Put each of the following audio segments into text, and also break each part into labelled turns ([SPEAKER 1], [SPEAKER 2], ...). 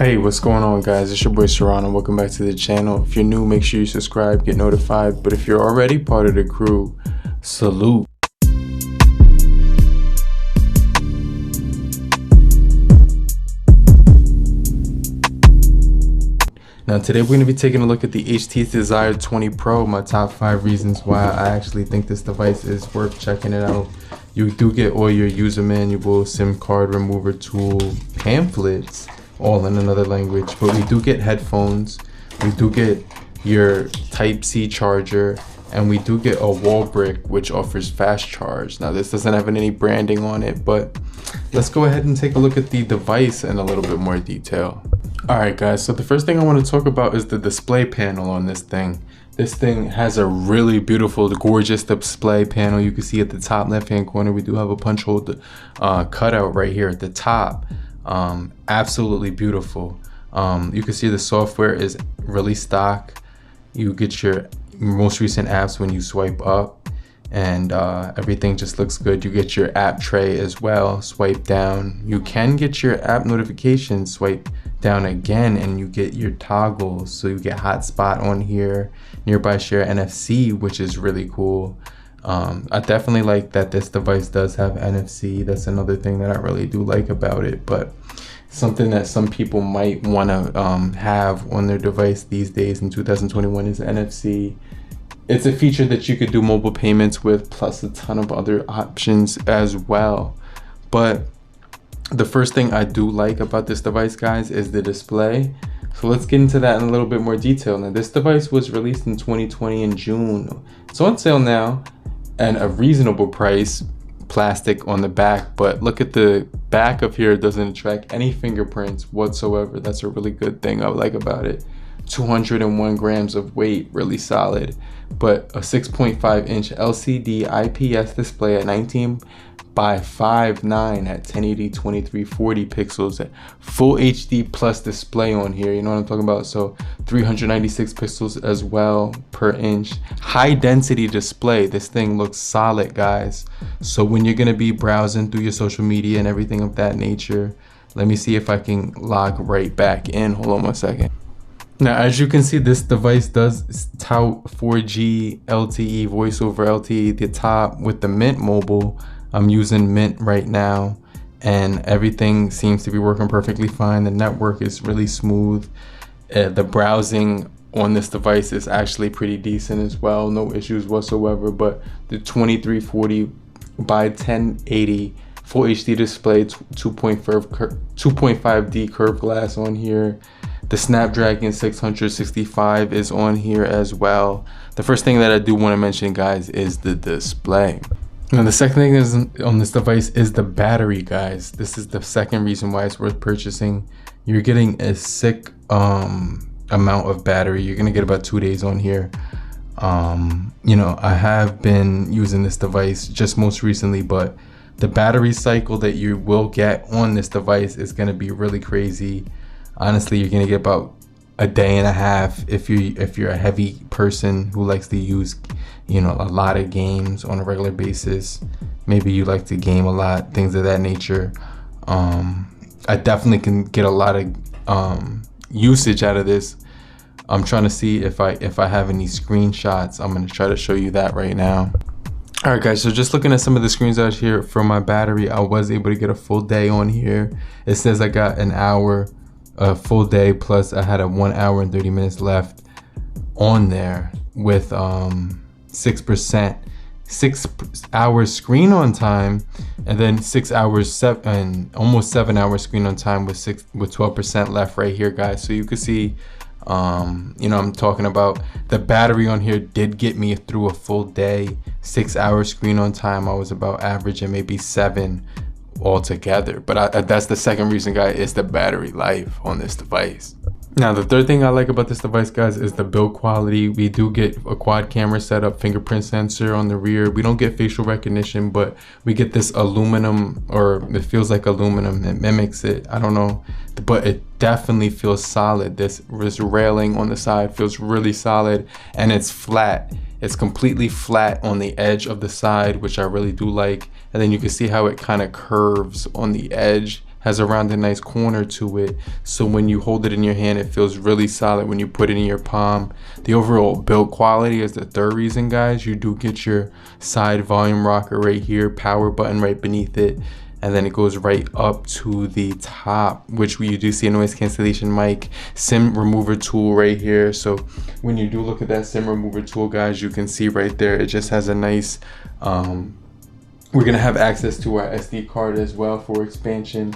[SPEAKER 1] Hey, what's going on, guys? It's your boy Sharon and welcome back to the channel. If you're new, make sure you subscribe, get notified. But if you're already part of the crew, salute. Now today we're going to be taking a look at the HTC Desire 20 Pro, my top 5 reasons why I actually think this device is worth checking it out. You do get all your user manual, SIM card remover tool, pamphlets, all in another language, but we do get headphones, we do get your Type-C charger, and we do get a wall brick which offers fast charge. Now this doesn't have any branding on it, but let's go ahead and take a look at the device in a little bit more detail. Alright guys, so the first thing I want to talk about is the display panel on this thing. This thing has a really beautiful, gorgeous display panel. You can see at the top left hand corner we do have a punch hole cutout right here at the top. Absolutely beautiful. You can see the software is really stock. You get your most recent apps when you swipe up, and everything just looks good. You get your app tray as well. Swipe down, you can get your app notifications. Swipe down again and you get your toggles, so you get hotspot on here, nearby share, NFC, which is really cool. I definitely like that this device does have NFC. That's another thing that I really do like about it, but something that some people might want to have on their device these days in 2021 is NFC. It's a feature that you could do mobile payments with, plus a ton of other options as well. But the first thing I do like about this device, guys, is the display. So let's get into that in a little bit more detail. Now this device was released in 2020 in June. It's on sale now and a reasonable price, plastic on the back, but look at the back of here, it doesn't attract any fingerprints whatsoever. That's a really good thing I like about it. 201 grams of weight, really solid, but a 6.5 inch LCD IPS display at 19 by 5.9 at 1080 2340 pixels at full HD plus display on here, you know what I'm talking about. So 396 pixels as well per inch, high density display. This thing looks solid, guys. So when you're gonna be browsing through your social media and everything of that nature, let me see if I can log right back in. Hold on one second. Now, as you can see, this device does tout 4G LTE, voice over LTE, the top with the Mint Mobile. I'm using Mint right now and everything seems to be working perfectly fine. The network is really smooth. The browsing on this device is actually pretty decent as well. No issues whatsoever, but the 2340 by 1080 full HD display, 2.5D curved glass on here. The Snapdragon 665 is on here as well. The first thing that I do want to mention, guys, is the display. Now the second thing is on this device is the battery, guys. This is the second reason why it's worth purchasing. You're getting a sick amount of battery. You're gonna get about 2 days on here. You know, I have been using this device just most recently, but the battery cycle that you will get on this device is gonna be really crazy. Honestly, you're gonna get about a day and a half if you're a heavy person who likes to use, you know, a lot of games on a regular basis. Maybe you like to game a lot, things of that nature. I definitely can get a lot of usage out of this. I'm trying to see if I have any screenshots. I'm gonna try to show you that right now. All right, guys, so just looking at some of the screens out here for my battery, I was able to get a full day on here. It says I got an hour, a full day, plus I had a 1 hour and 30 minutes left on there with 6%, 6 hours screen on time, and then 6 hours and almost 7 hours screen on time with 12% left right here, guys. So you can see, you know, I'm talking about the battery on here did get me through a full day. 6 hours screen on time, I was about averaging maybe 7 altogether, but that's the second reason, guys, is the battery life on this device. Now the third thing I like about this device, guys, is the build quality. We do get a quad camera setup, fingerprint sensor on the rear. We don't get facial recognition, but we get this aluminum, or it feels like aluminum. It mimics it, I don't know, but it definitely feels solid. This railing on the side feels really solid, and it's flat. It's completely flat on the edge of the side, which I really do like. And then you can see how it kind of curves on the edge, has a rounded nice corner to it, so when you hold it in your hand it feels really solid when you put it in your palm. The overall build quality is the third reason, guys. You do get your side volume rocker right here, power button right beneath it, and then it goes right up to the top, which you do see a noise cancellation mic, SIM remover tool right here. So when you do look at that SIM remover tool, guys, you can see right there, it just has a nice, we're gonna have access to our SD card as well for expansion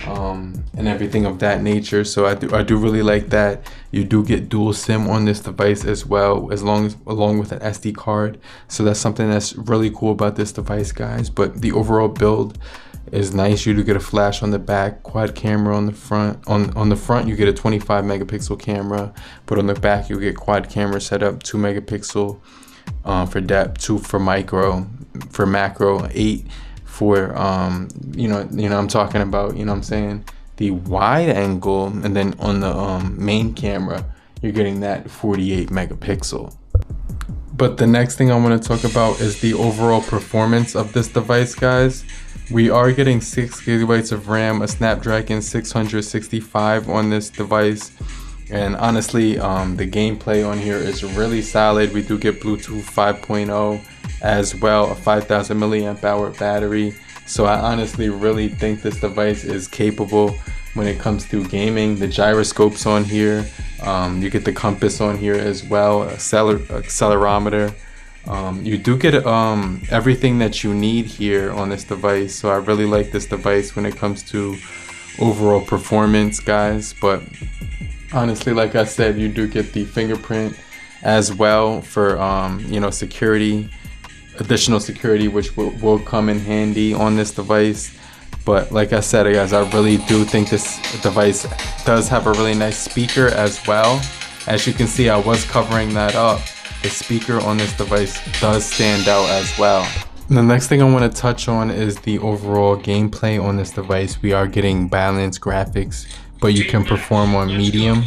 [SPEAKER 1] and everything of that nature. So I do really like that. You do get dual SIM on this device as well, along with an SD card. So that's something that's really cool about this device, guys. But the overall build is nice. You do get a flash on the back, quad camera on the front. On the front you get a 25 megapixel camera, but on the back you get quad camera setup, 2 megapixel for depth, 2 for macro, 8 for you know I'm talking about, you know what I'm saying, the wide angle. And then on the main camera you're getting that 48 megapixel. But the next thing I want to talk about is the overall performance of this device, guys. We are getting 6 gigabytes of RAM, a Snapdragon 665 on this device. And honestly, the gameplay on here is really solid. We do get Bluetooth 5.0 as well, a 5000 milliamp hour battery. So I honestly really think this device is capable when it comes to gaming. The gyroscope's on here. You get the compass on here as well, accelerometer. You do get everything that you need here on this device. So I really like this device when it comes to overall performance, guys. But honestly, like I said, you do get the fingerprint as well for you know, security, additional security, which will come in handy on this device. But like I said, guys, I really do think this device does have a really nice speaker as well. As you can see, I was covering that up. The speaker on this device does stand out as well. The next thing I want to touch on is the overall gameplay on this device. We are getting balanced graphics, but you can perform on medium.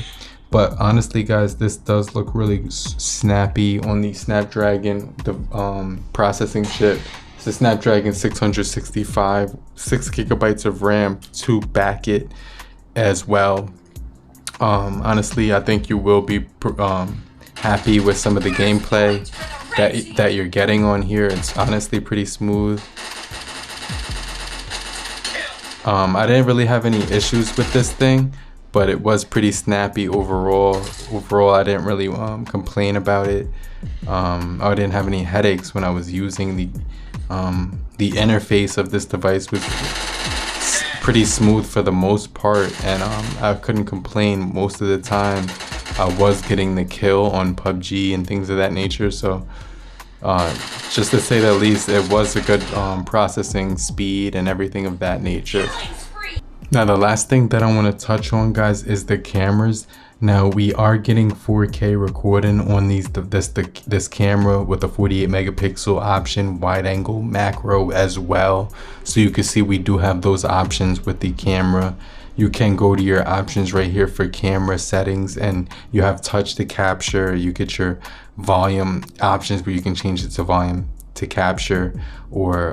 [SPEAKER 1] But honestly, guys, this does look really snappy on the Snapdragon processing chip. It's a Snapdragon 665, 6 gigabytes of RAM to back it as well. Honestly, I think you will be happy with some of the gameplay that you're getting on here. It's honestly pretty smooth. I didn't really have any issues with this thing, but it was pretty snappy overall. I didn't really complain about it. I didn't have any headaches when I was using the interface of this device. Was pretty smooth for the most part, and I couldn't complain most of the time. I was getting the kill on PUBG and things of that nature. So just to say the least, it was a good processing speed and everything of that nature. Now the last thing that I want to touch on, guys, is the cameras. Now we are getting 4K recording on this camera with a 48 megapixel option, wide angle, macro as well. So you can see we do have those options with the camera. You can go to your options right here for camera settings, and you have touch to capture. You get your volume options where you can change it to volume to capture, or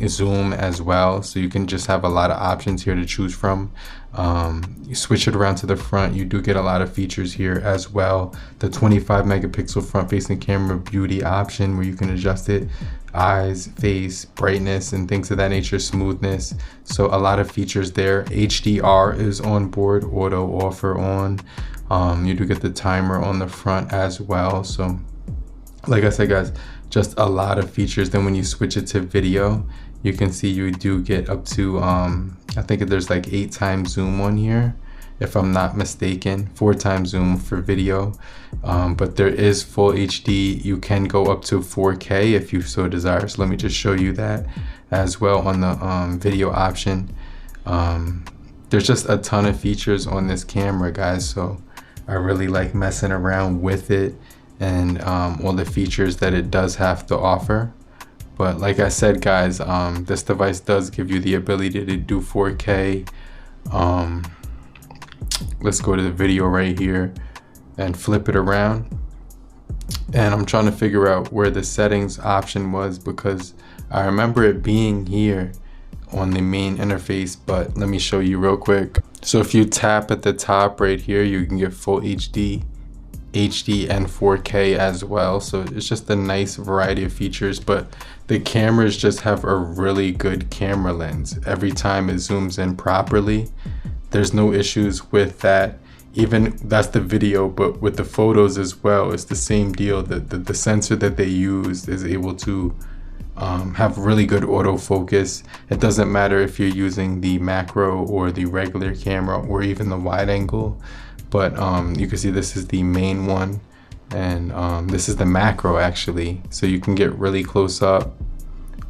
[SPEAKER 1] zoom as well. So you can just have a lot of options here to choose from. You switch it around to the front, you do get a lot of features here as well. The 25 megapixel front facing camera beauty option where you can adjust it, eyes, face, brightness, and things of that nature, smoothness. So a lot of features there. HDR is on board, auto offer on. You do get the timer on the front as well. So like I said, guys, just a lot of features. Then when you switch it to video, you can see you do get up to I think there's like 8 times zoom on here, if I'm not mistaken, 4 times zoom for video. But there is full HD. You can go up to 4K if you so desire. So let me just show you that as well on the video option. There's just a ton of features on this camera, guys. So I really like messing around with it and all the features that it does have to offer. But like I said, guys, this device does give you the ability to do 4K. Let's go to the video right here and flip it around. And I'm trying to figure out where the settings option was, because I remember it being here on the main interface, but let me show you real quick. So if you tap at the top right here, you can get full HD, and 4K as well. So it's just a nice variety of features, but the cameras just have a really good camera lens. Every time it zooms in properly, there's no issues with that. Even that's the video, but with the photos as well, it's the same deal. The sensor that they use is able to have really good autofocus. It doesn't matter if you're using the macro or the regular camera or even the wide angle, but you can see this is the main one, and this is the macro actually, so you can get really close up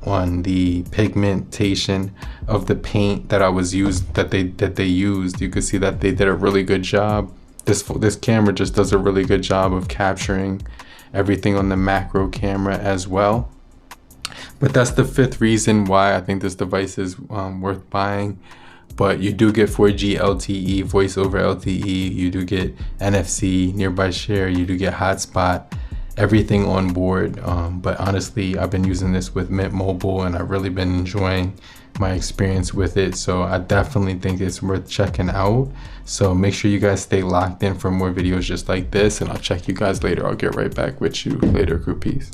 [SPEAKER 1] on the pigmentation of the paint that they used. You can see that they did a really good job. This camera just does a really good job of capturing everything on the macro camera as well. But that's the 5th reason why I think this device is worth buying. But you do get 4G LTE, voice over LTE, you do get NFC, nearby share, you do get hotspot, everything on board. But honestly, I've been using this with Mint Mobile and I've really been enjoying my experience with it. So I definitely think it's worth checking out. So make sure you guys stay locked in for more videos just like this, and I'll check you guys later. I'll get right back with you later, crew. Peace.